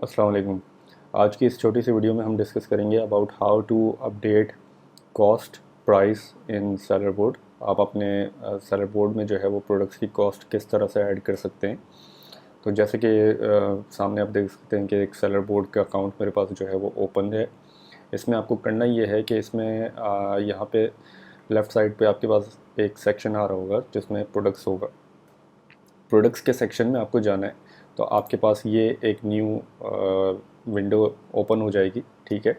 अस्सलाम वालेकुम। आज की इस छोटी सी वीडियो में हम डिस्कस करेंगे about how to update cost price in seller board. आप अपने सेलर बोर्ड में जो है वो प्रोडक्ट्स की कॉस्ट किस तरह से ऐड कर सकते हैं। तो जैसे कि सामने आप देख सकते हैं कि एक सेलर बोर्ड का अकाउंट मेरे पास जो है वो ओपन है। इसमें आपको करना ये है कि इसमें यहाँ पे लेफ़्ट साइड पे आपके पास एक सेक्शन आ रहा होगा जिसमें प्रोडक्ट्स होगा। प्रोडक्ट्स के सेक्शन में आपको जाना है, तो आपके पास ये एक न्यू विंडो ओपन हो जाएगी। ठीक है,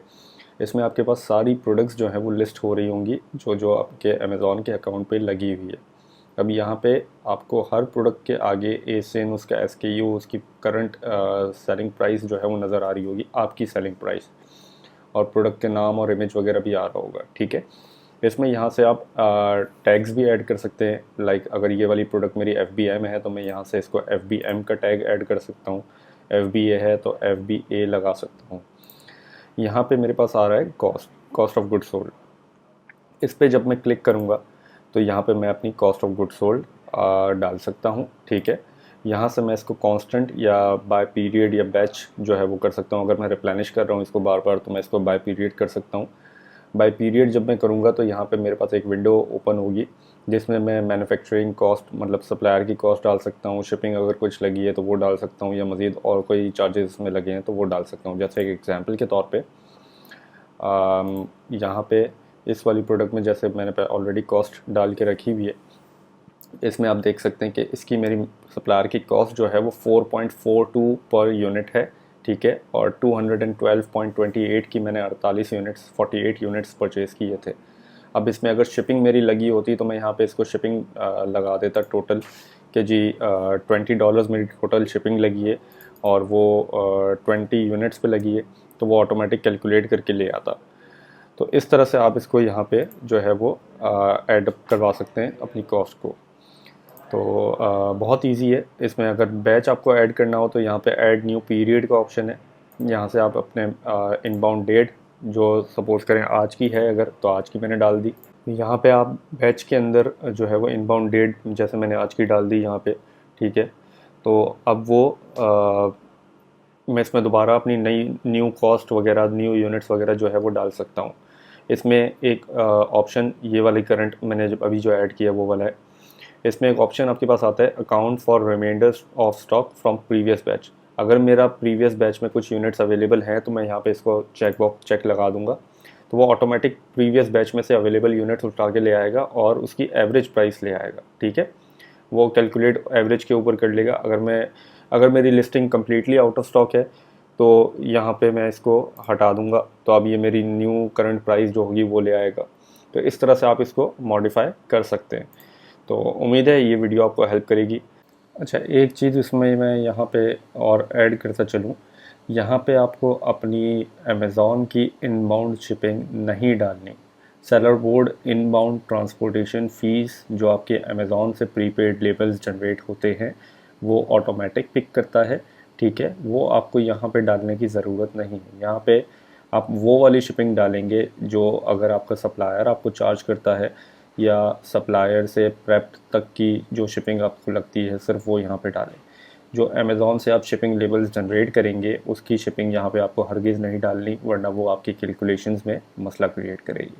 इसमें आपके पास सारी प्रोडक्ट्स जो हैं वो लिस्ट हो रही होंगी जो जो आपके अमेज़ॉन के अकाउंट पे लगी हुई है। अब यहाँ पे आपको हर प्रोडक्ट के आगे एसिन, उसका SKU, उसकी करंट सेलिंग प्राइस जो है वो नज़र आ रही होगी, आपकी सेलिंग प्राइस, और प्रोडक्ट के नाम और इमेज वगैरह भी आ रहा होगा। ठीक है, इसमें यहाँ से आप टैग्स भी ऐड कर सकते हैं। लाइक अगर ये वाली प्रोडक्ट मेरी FBM है तो मैं यहाँ से इसको FBM का टैग ऐड कर सकता हूँ। FBA है तो FBA लगा सकता हूँ। यहाँ पे मेरे पास आ रहा है कॉस्ट ऑफ गुड सोल्ड। इस पे जब मैं क्लिक करूँगा तो यहाँ पे मैं अपनी कॉस्ट ऑफ गुड सोल्ड डाल सकता हूँ। ठीक है, यहाँ से मैं इसको कांस्टेंट या बाय पीरियड या बैच जो है वो कर सकता हूँ। अगर मैं रिप्लेनिश कर रहा हूँ इसको बार बार तो मैं इसको बाय पीरियड कर सकता हूँ। बाय पीरियड जब मैं करूँगा तो यहाँ पे मेरे पास एक विंडो ओपन होगी जिसमें मैं मैन्युफैक्चरिंग कॉस्ट मतलब सप्लायर की कॉस्ट डाल सकता हूँ, शिपिंग अगर कुछ लगी है तो वो डाल सकता हूँ, या मज़ीद और कोई चार्जेस इसमें लगे हैं तो वो डाल सकता हूँ। जैसे एक एग्जांपल के तौर पे यहाँ पे इस वाली प्रोडक्ट में जैसे मैंने ऑलरेडी कॉस्ट डाल के रखी हुई है, इसमें आप देख सकते हैं कि इसकी मेरी सप्लायर की कॉस्ट जो है वो 4.42 पर यूनिट है। ठीक है, और 212.28 की मैंने 48 यूनिट्स परचेज़ किए थे। अब इसमें अगर शिपिंग मेरी लगी होती तो मैं यहाँ पे इसको शिपिंग लगा देता टोटल कि जी $20 मेरी टोटल शिपिंग लगी है और वो 20 यूनिट्स पे लगी है, तो वो ऑटोमेटिक कैलकुलेट करके ले आता। तो इस तरह से आप इसको यहाँ पे जो है वो ऐड करवा सकते हैं अपनी कॉस्ट को। तो बहुत इजी है। इसमें अगर बैच आपको ऐड करना हो तो यहाँ पे ऐड न्यू पीरियड का ऑप्शन है। यहाँ से आप अपने इनबाउंड डेट जो सपोज करें आज की है अगर, तो आज की मैंने डाल दी। यहाँ पे आप बैच के अंदर जो है वो इनबाउंड डेट जैसे मैंने आज की डाल दी यहाँ पे। ठीक है, तो अब वो मैं इसमें दोबारा अपनी नई न्यू कॉस्ट वगैरह, न्यू यूनिट्स वगैरह जो है वो डाल सकता हूँ। इसमें एक ऑप्शन ये वाली करंट मैंने जब अभी जो ऐड किया वो वाला है। इसमें एक ऑप्शन आपके पास आता है account for reminders of stock from previous batch. अगर मेरा प्रीवियस बैच में कुछ यूनिट्स अवेलेबल हैं तो मैं यहाँ पे इसको चेक लगा दूंगा, तो वो ऑटोमेटिक प्रीवियस बैच में से अवेलेबल यूनिट्स उठा के ले आएगा और उसकी एवरेज प्राइस ले आएगा। ठीक है, वो कैलकुलेट एवरेज के ऊपर कर लेगा। अगर मेरी listing completely out of stock है तो यहाँ पे मैं इसको हटा दूंगा, तो अब ये मेरी न्यू करंट प्राइस जो होगी वो ले आएगा। तो इस तरह से आप इसको मॉडिफाई कर सकते हैं। तो उम्मीद है ये वीडियो आपको हेल्प करेगी। अच्छा, एक चीज़ इसमें मैं यहाँ पे और ऐड करता चलूँ, यहाँ पे आपको अपनी अमेज़ॉन की इनबाउंड शिपिंग नहीं डालनी। Seller board inbound transportation fees जो आपके अमेज़ॉन से प्रीपेड लेबल्स जनरेट होते हैं वो ऑटोमेटिक पिक करता है। ठीक है, वो आपको यहाँ पे डालने की ज़रूरत नहीं है। यहाँ पे आप वो वाली शिपिंग डालेंगे जो अगर आपका सप्लायर आपको चार्ज करता है, या सप्लायर से प्रेप तक की जो शिपिंग आपको लगती है सिर्फ वो यहाँ पे डालें। जो अमेज़ॉन से आप शिपिंग लेबल्स जनरेट करेंगे उसकी शिपिंग यहाँ पे आपको हरगिज़ नहीं डालनी, वरना वो आपकी कैलकुलेशंस में मसला क्रिएट करेगी।